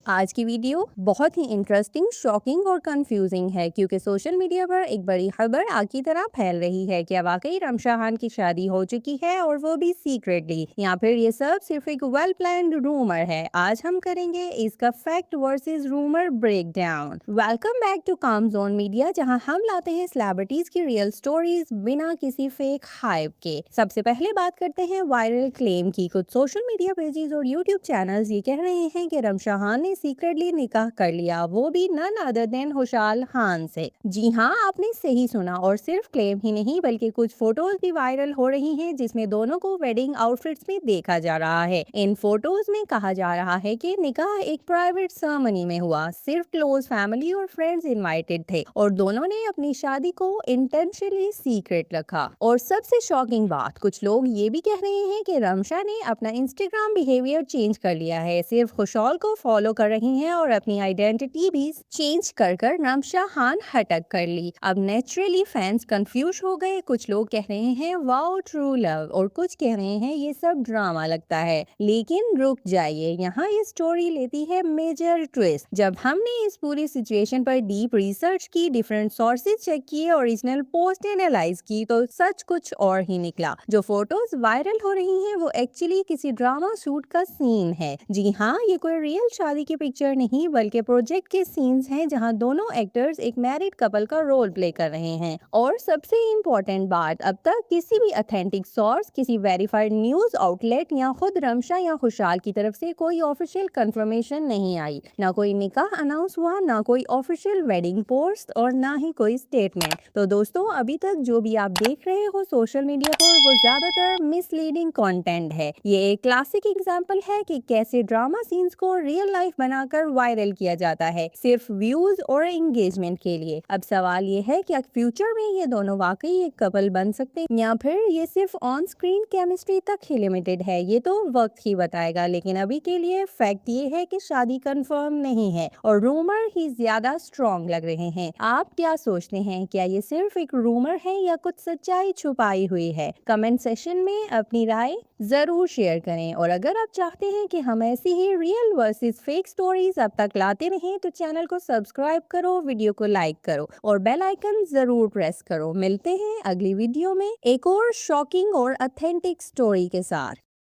آج کی ویڈیو بہت ہی انٹرسٹنگ، شاکنگ اور کنفیوزنگ ہے کیونکہ سوشل میڈیا پر ایک بڑی خبر آگ کی طرح پھیل رہی ہے کہ واقعی رمشا خان کی شادی ہو چکی ہے اور وہ بھی سیکریٹلی، یا پھر یہ سب صرف ایک ویل پلانڈ رومر ہے۔ آج ہم کریں گے اس کا fact versus rumour breakdown. Welcome back to کام زون میڈیا، جہاں ہم لاتے ہیں سیلیبریٹیز کی ریئل سٹوریز بنا کسی فیک ہائپ کے۔ سب سے پہلے بات کرتے ہیں وائرل کلیم کی۔ کچھ سوشل میڈیا پیجز اور یوٹیوب چینلز یہ کہہ رہے ہیں کہ رمشا خان نے سیکریٹلی نکاح کر لیا، وہ بھی نن ادر دین خوشحال خان سے۔ جی ہاں، آپ نے صحیح سنا، اور صرف کلیم ہی نہیں بلکہ کچھ فوٹوز بھی وائرل ہو رہی ہیں جس میں دونوں کو ویڈنگ آؤٹ فٹس میں دیکھا جا رہا ہے۔ ان فوٹوز میں کہا جا رہا ہے کہ نکاح ایک پرائیویٹ سرمنی میں ہوا، صرف کلوز فیملی اور فرینڈز انوائٹڈ تھے اور دونوں نے اپنی شادی کو انٹینشنلی سیکریٹ رکھا۔ اور سب سے شاکنگ بات، کچھ لوگ یہ بھی کہہ رہے ہیں کہ رمشا نے اپنا انسٹاگرام بیہیویئر چینج کر لیا ہے، صرف خوشحال کو فالو کر رہی ہیں اور اپنی آئیڈینٹی بھی چینج کر رمشا خان ہٹک کر لی۔ اب نیچرلی فینس کنفیوز ہو گئے، کچھ لوگ کہہ رہے ہیں واو ٹرو لو، اور کچھ کہہ رہے ہیں یہ سب ڈرامہ لگتا ہے۔ لیکن رک جائیے، یہاں یہ سٹوری لیتی ہے میجر ٹویسٹ۔ جب ہم نے اس پوری سچویشن پر ڈیپ ریسرچ کی، ڈیفرنٹ سورسز چیک کیے، اوریجنل پوسٹ اینالائز کی، تو سچ کچھ اور ہی نکلا۔ جو فوٹوز وائرل ہو رہی ہیں وہ ایکچولی کسی ڈرامہ شوٹ کا سین ہے۔ جی ہاں، یہ کوئی ریئل شادی کی پکچر نہیں بلکہ پروجیکٹ کے سینز ہیں جہاں دونوں ایکٹرز ایک میرڈ کپل کا رول پلے کر رہے ہیں۔ اور سب سے امپورٹنٹ بات، اب تک کسی بھی اتھینٹک سورس، کسی ویریفائڈ نیوز آؤٹ لیٹ یا خود رمشا یا خوشحال کی طرف سے کوئی آفیشیل کنفرمیشن نہیں آئی۔ نہ کوئی نکاح اناؤنس ہوا، نہ کوئی آفیشیل ویڈنگ پوسٹ، اور نہ ہی کوئی اسٹیٹمنٹ۔ تو دوستوں، ابھی تک جو بھی آپ دیکھ رہے ہو سوشل میڈیا پر، وہ زیادہ تر مس لیڈنگ کنٹینٹ ہے۔ یہ ایک کلاسک ایگزامپل ہے کہ کیسے ڈرامہ سینز کو ریئل لائف بنا کر وائرل کیا جاتا ہے، صرف ویوز اور انگیجمنٹ کے لیے۔ اب سوال یہ ہے کہ فیوچر میں یہ دونوں واقعی ایک کپل بن سکتے ہیں یا پھر یہ صرف آن اسکرین کیمسٹری تک ہی لمیٹڈ ہے، یہ تو وقت ہی بتائے گا۔ لیکن ابھی کے لیے فیکٹ یہ ہے کہ شادی کنفرم نہیں ہے اور رومر ہی زیادہ اسٹرانگ لگ رہے ہیں۔ آپ کیا سوچتے ہیں؟ کیا یہ صرف ایک رومر ہے یا کچھ سچائی چھپائی ہوئی ہے؟ کمنٹ سیشن میں اپنی رائے ضرور شیئر کریں، اور اگر آپ چاہتے ہیں کہ ہم ایسی ہی ریئل ورسز فیک سٹوریز اب تک لاتے رہیں تو چینل کو سبسکرائب کرو، ویڈیو کو لائک کرو اور بیل آئیکن ضرور پریس کرو۔ ملتے ہیں اگلی ویڈیو میں ایک اور شاکنگ اور اتھینٹک سٹوری کے ساتھ۔